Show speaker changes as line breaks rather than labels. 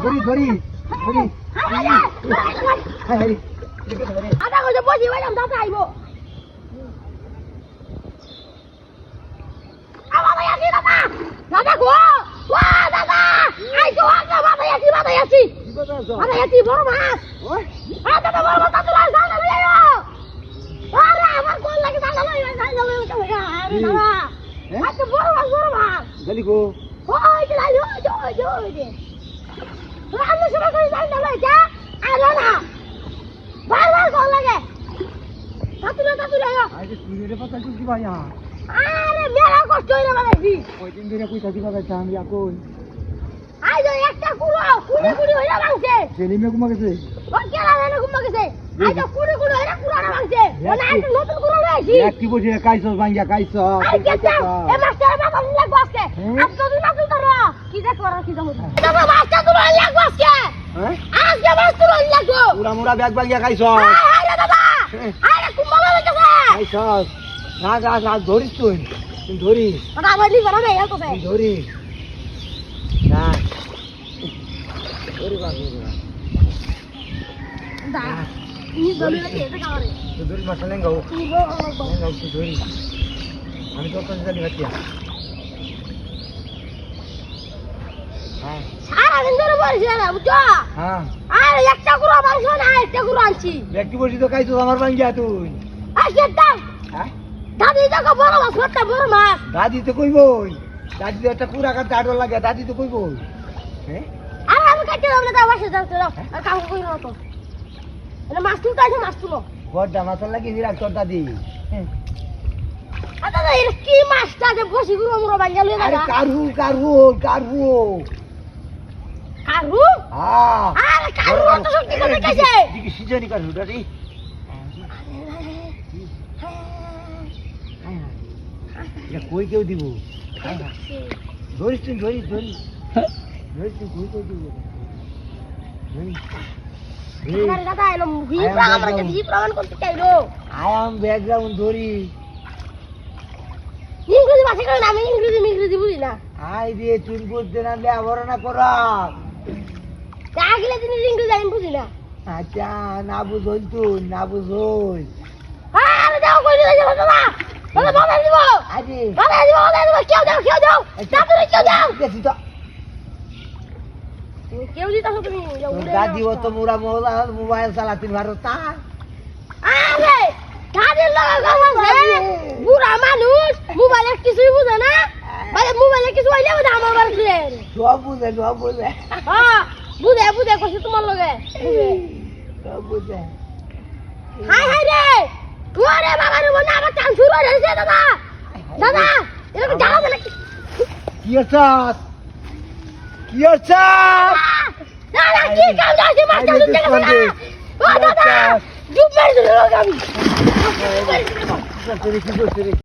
ধরি ধরি ধরি
আদা কইছে বসি বাইরাম দাদা আইবো আমারে আসি দাদা দাদা গো ওয়া দাদা আইছো আগে মাথায় আসি বড় মাছ ওই দাদা বড় মাছ দাদা দাদা লইও আরে আমার কোন লাগে দাদা লইও আরে দাদা আচ্ছা বড় মাছ
জলদি গো
ওই যে লাইও ওই যে আমি সময় করে যাই না ভাই যা আলো না বারবার কোন লাগে তাতুলে
আরে তুই পাতা কি ভাই
আরে মেলা কষ্ট হইলো বানাইছি
ওই দিন ধরে কইতা দিবা গাইছা আমি এখন
আই যে একটা কুড়ি হইলা ভাঙছে
সেলিমে ঘুমা গেছে
ও কেলা না ঘুমা গেছে আই তো কুড়ি হইলা কুড়াটা ভাঙছে ওনা আই নতুন কুড়া লইছি
এক কি বসে কাইছস ভাঙ্গা কাইছস
আই গেছে এ মাস্টার বাবা লাগবো আজকে আজকে তুই না তুই ধরো কি দেখো আর কি দেখো দাদা মাস্টার তুই লাগবো আজকে
হ্যাঁ
আজকে মাস্টার লাগবো
পুরা মুরা ব্যাগ ভাঙ্গা কাইছস
আরে দাদা আরে কুম্বালা হইছে
কাইছস না ধরিস তুই ধরিস
দাদা আমার নি বড় নাই তো
তুই ধরিস না ওরে বাবা
দা ই জলে লাগে এটা কারে
তুই ধরিস মাছ লেঙ্গাও
তুই বড়
লেঙ্গাও তুই ধরিস আমি তো তোর জানি বাতিয়া হ্যাঁ
সারা দিন ধরে বসে না বুঝছো
হ্যাঁ
আরে একটা গুড়া মাংস না একটা গুড়া আনছি
ব্যাগ কি বসে তো কাইছস আমার ভাঙ্গা তুই
আজকে দাম
হ্যাঁ
দাদি দেখো বড় মাছ করতে বড় মাছ
দাদি তো কইবই দাদি তো একটা পুরা কাটতে আড় লাগে দাদি তো কইবই হ্যাঁ
আরে আমি কাটতে যাব না তা বসে যাও চলো আর কাউ কই না তো এটা মাছ তুলতে আছে মাছ তুলো
বড়টা মাছ লাগি বিরাট তোর দাদি
আচ্ছা দাদা এটা কি মাছটা যে বসি গুড়ো মুড়ো বাঙ্গা লয়ে
আরে
দাদা
কারু কারু কারু
কারু
হ্যাঁ
আরে কারু অত শক্তি করে কাছে
দিকে সিজনি কারু দাদি এটা কই কেউ দিব ধরিস তুই ধরিস ধরিস ধরিস তুই কই কেউ দিব
আরে দাদা এলো ভিড়া আমরা যে ভিড় প্রমাণ করতে চাইলো
আই এম ব্যাকগ্রাউন্ড ধরি
ইংরেজি ভাষা করে আমি ইংরেজি বুঝি না
আই দিয়ে তুই বুঝতে না লে আবরণা করা
আগলে দিন ইংরেজি আমি বুঝি না
আচ্ছা না বুঝই তুই না বুঝই
আরে দাও কই দিলে যাবো দাদা দাদা বাবা দিব
আরে
বাবা দিব কেউ দাও তাড়াতাড়ি কেউ দাও
দেখি তো
কেউ দিতা তুমি
দাদি ও তো মুরা মোবাইল চালাতিন ভারতা
আরে দাদির লাগা গাছে বুড়া মানুষ মোবাইলে কিছুই বুঝে না মানে মোবাইলে কিছু হইলে ওটা আমার বাড়ি ফিরে
সব বুঝে
হ্যাঁ বুঝে কইছে তোমার লগে
সব বুঝে
হাই রে ওরে বাবা রে মনে আমার চাল শুরু হয়ে গেছে দাদা এরকম জানা না
কি হচ্ছস
দাদা কি কাম যাচ্ছে মাছ চালু দেখে ও দাদা জুপ মেরে দিল আমি
কি করছিস